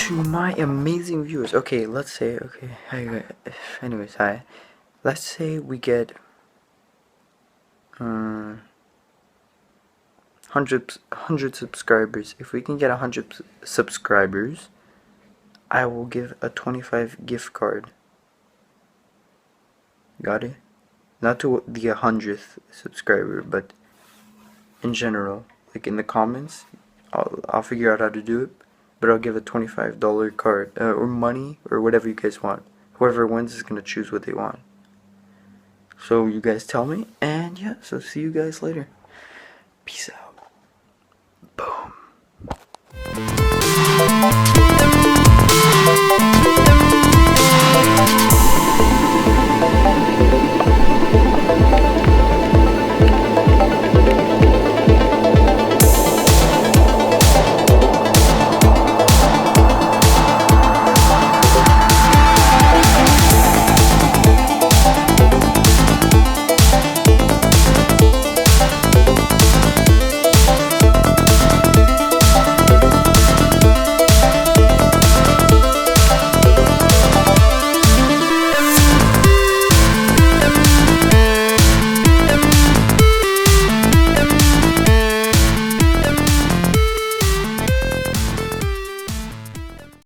to my amazing viewers. Okay, let's say, okay, anyways, hi. Let's say we get 100 subscribers. If we can get 100 subscribers, I will give a 25 gift card. Got it? Not to the 100th subscriber, but in general, like in the comments, I'll figure out how to do it. But I'll give a $25 card or money or whatever you guys want. Whoever wins is gonna choose what they want. So you guys tell me, and yeah, so see you guys later.